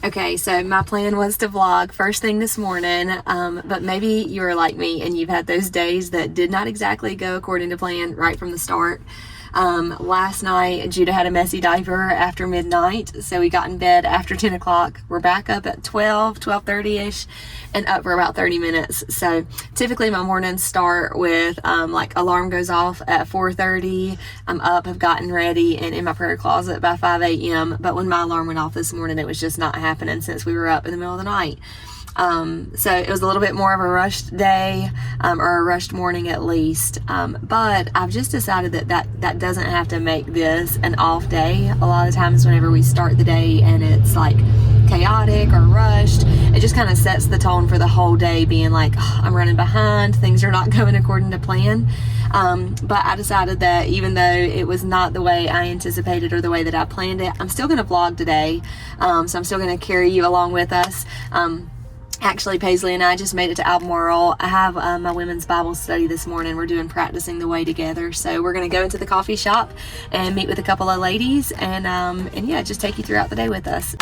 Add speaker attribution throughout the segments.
Speaker 1: Okay, so my plan was to vlog first thing this morning, but maybe you are like me and you've had those days that did not exactly go according to plan right from the start. Last night, Judah had a messy diaper after midnight, so we got in bed after 10 o'clock. We're back up at 12:30-ish, and up for about 30 minutes. So typically my mornings start with, like alarm goes off at 4:30. I'm up, have gotten ready, and in my prayer closet by 5 a.m. But when my alarm went off this morning, it was just not happening since we were up in the middle of the night. So it was a little bit more of a rushed day, or a rushed morning at least. But I've just decided that doesn't have to make this an off day. A lot of times whenever we start the day and it's like chaotic or rushed, it just kind of sets the tone for the whole day, being like, oh, I'm running behind, things are not going according to plan. But I decided that even though it was not the way I anticipated or the way that I planned it, I'm still going to vlog today. So I'm still going to carry you along with us. Actually, Paisley and I just made it to Albemarle. I have my women's Bible study this morning. We're doing Practicing the Way together. So we're going to go into the coffee shop and meet with a couple of ladies and yeah, just take you throughout the day with us.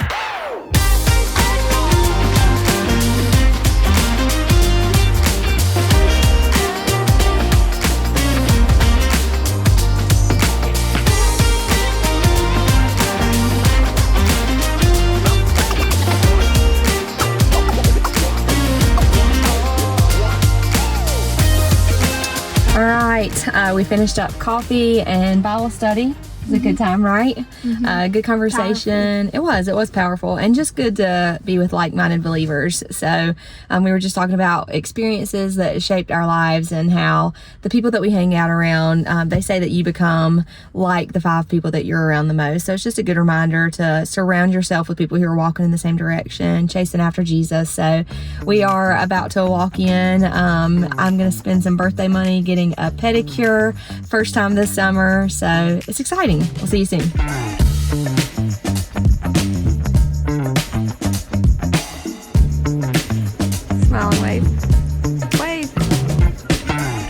Speaker 1: We finished up coffee and Bible study. It was a good time, right? Good conversation. Powerful. It was powerful, and just good to be with like-minded believers. So we were just talking about experiences that shaped our lives and how the people that we hang out around, they say that you become like the 5 people that you're around the most. So it's just a good reminder to surround yourself with people who are walking in the same direction, chasing after Jesus. So we are about to walk in. I'm going to spend some birthday money getting a pedicure, first time this summer. So it's exciting. We'll see you soon. Smile and wave. Wave.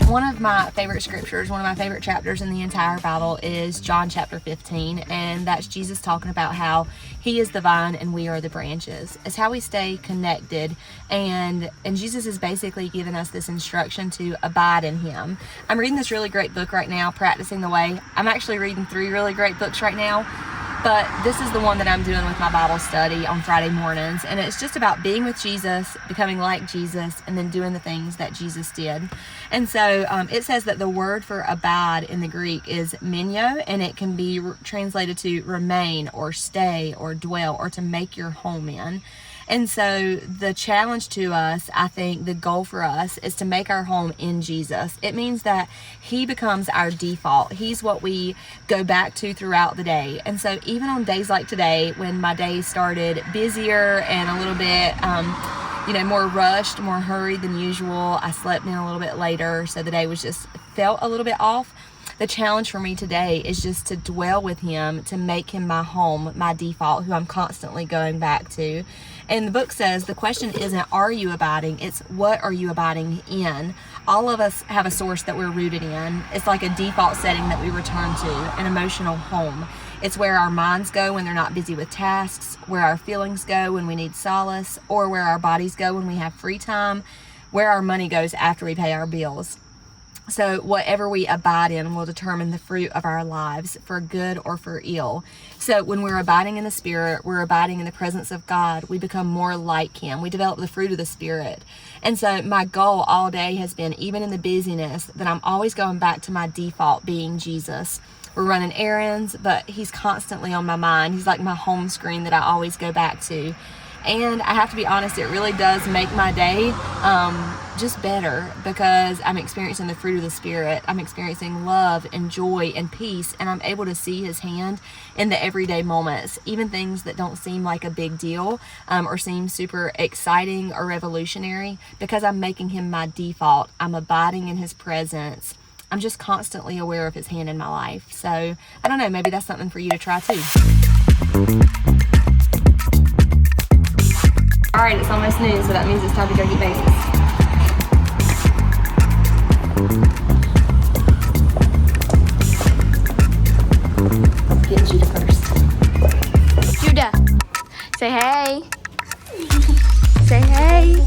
Speaker 1: One of my favorite scriptures, one of my favorite chapters in the entire Bible is John chapter 15, and that's Jesus talking about how He is the vine and we are the branches. It's how we stay connected, and Jesus is basically giving us this instruction to abide in Him. I'm reading this really great book right now, Practicing the Way. I'm actually reading 3 really great books right now, but this is the one that I'm doing with my Bible study on Friday mornings, and it's just about being with Jesus, becoming like Jesus, and then doing the things that Jesus did. And so it says that the word for abide in the Greek is menio, and it can be translated to remain or stay or dwell or to make your home in. And so the challenge to us, I think the goal for us, is to make our home in Jesus. It means that He becomes our default. He's what we go back to throughout the day. And so even on days like today, when my day started busier and a little bit more rushed, more hurried than usual, I slept in a little bit later, so the day was just felt a little bit off. The challenge for me today is just to dwell with Him, to make Him my home, my default, who I'm constantly going back to. And the book says the question isn't, are you abiding? It's, what are you abiding in? All of us have a source that we're rooted in. It's like a default setting that we return to, an emotional home. It's where our minds go when they're not busy with tasks, where our feelings go when we need solace, or where our bodies go when we have free time, where our money goes after we pay our bills. So whatever we abide in will determine the fruit of our lives, for good or for ill. So when we're abiding in the Spirit, we're abiding in the presence of God. We become more like Him. We develop the fruit of the Spirit. And so my goal all day has been, even in the busyness, that I'm always going back to my default being Jesus. We're running errands, but He's constantly on my mind. He's like my home screen that I always go back to. And I have to be honest, it really does make my day just better, because I'm experiencing the fruit of the Spirit. I'm experiencing love and joy and peace, and I'm able to see His hand in the everyday moments, even things that don't seem like a big deal or seem super exciting or revolutionary, because I'm making Him my default. I'm abiding in His presence. I'm just constantly aware of His hand in my life. So I don't know, maybe that's something for you to try too. All right, it's almost noon, so that means it's time to go get babies. Get Judah first.
Speaker 2: Judah, say hey.
Speaker 1: Say hey.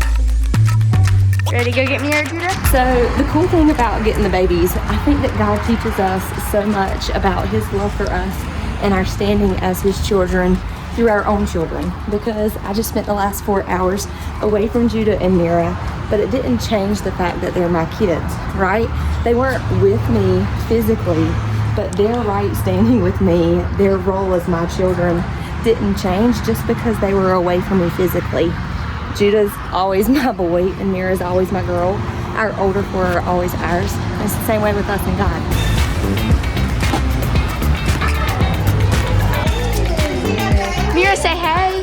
Speaker 1: Ready to go get me our Judah? So the cool thing about getting the babies, I think that God teaches us so much about his love for us and our standing as his children through our own children, because I just spent the last 4 hours away from Judah and Mira, but it didn't change the fact that they're my kids, right? They weren't with me physically, but their right standing with me, their role as my children didn't change just because they were away from me physically. Judah's always my boy and Mira's always my girl. Our older four are always ours. And it's the same way with us and God. Mira, say hey.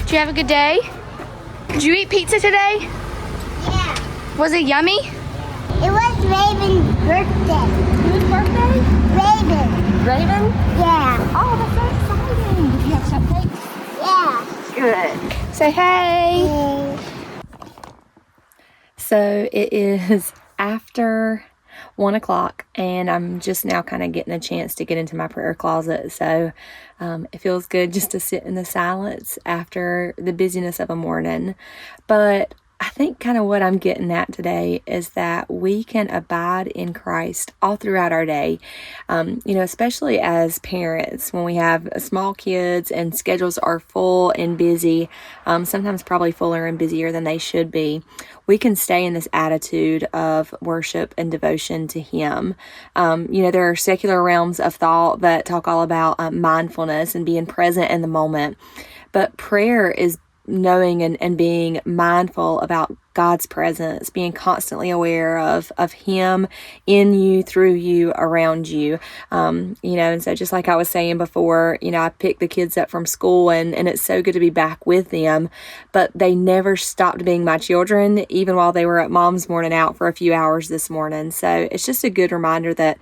Speaker 1: Did you have a good day? Did you eat pizza today?
Speaker 2: Yeah.
Speaker 1: Was it yummy?
Speaker 2: It was Raven's birthday.
Speaker 1: Whose birthday?
Speaker 2: Raven.
Speaker 1: Raven?
Speaker 2: Yeah.
Speaker 1: Oh, that's so exciting. Did you have cupcakes?
Speaker 2: Yeah.
Speaker 1: Good. Say hey.
Speaker 2: Hey.
Speaker 1: So it is after 1 o'clock and I'm just now kind of getting a chance to get into my prayer closet. So it feels good just to sit in the silence after the busyness of a morning. But I think kind of what I'm getting at today is that we can abide in Christ all throughout our day. Especially as parents, when we have small kids and schedules are full and busy, sometimes probably fuller and busier than they should be, we can stay in this attitude of worship and devotion to Him. There are secular realms of thought that talk all about mindfulness and being present in the moment, but prayer is knowing and being mindful about God's presence, being constantly aware of Him in you, through you, around you. And so just like I was saying before, I picked the kids up from school and it's so good to be back with them, but they never stopped being my children, even while they were at Mom's morning out for a few hours this morning. So it's just a good reminder that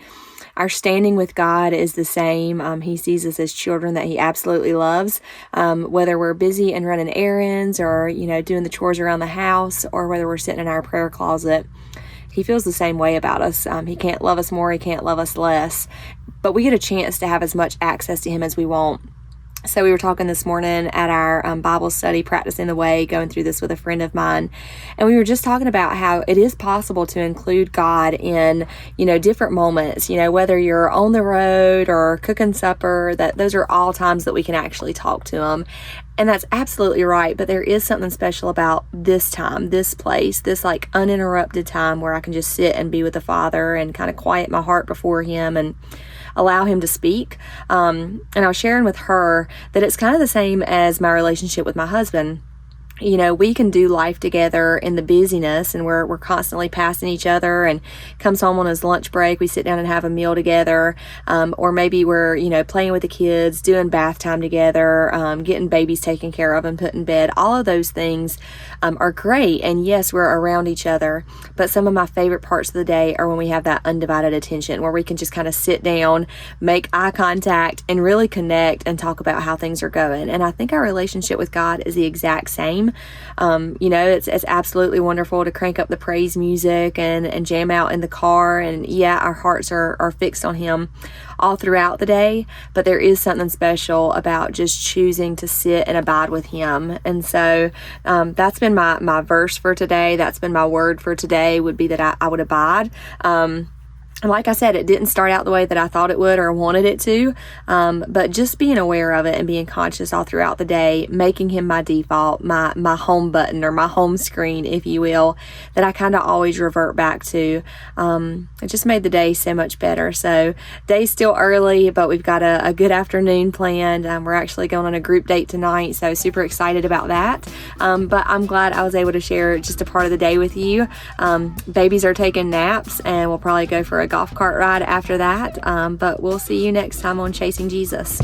Speaker 1: our standing with God is the same. He sees us as children that He absolutely loves, whether we're busy and running errands or, doing the chores around the house, or whether we're sitting in our prayer closet. He feels the same way about us. He can't love us more. He can't love us less. But we get a chance to have as much access to Him as we want. So we were talking this morning at our Bible study, Practicing the Way, going through this with a friend of mine. And we were just talking about how it is possible to include God in, different moments, whether you're on the road or cooking supper, that those are all times that we can actually talk to Him. And that's absolutely right. But there is something special about this time, this place, this like uninterrupted time where I can just sit and be with the Father and kind of quiet my heart before Him and allow Him to speak. And I was sharing with her that it's kind of the same as my relationship with my husband. We can do life together in the busyness, and we're constantly passing each other, and comes home on his lunch break, we sit down and have a meal together, or maybe we're, playing with the kids, doing bath time together, getting babies taken care of and put in bed. All of those things are great, and yes, we're around each other, but some of my favorite parts of the day are when we have that undivided attention, where we can just kind of sit down, make eye contact, and really connect and talk about how things are going. And I think our relationship with God is the exact same. It's absolutely wonderful to crank up the praise music and jam out in the car. And yeah, our hearts are fixed on Him all throughout the day, but there is something special about just choosing to sit and abide with Him. And so that's been my verse for today. That's been my word for today, would be that I would abide. And like I said, it didn't start out the way that I thought it would or wanted it to, but just being aware of it and being conscious all throughout the day, making Him my default, my home button or my home screen, if you will, that I kind of always revert back to. It just made the day so much better. So day's still early, but we've got a good afternoon planned. We're actually going on a group date tonight, so super excited about that. But I'm glad I was able to share just a part of the day with you. Babies are taking naps, and we'll probably go for a golf cart ride after that. But we'll see you next time on Chasing Jesus.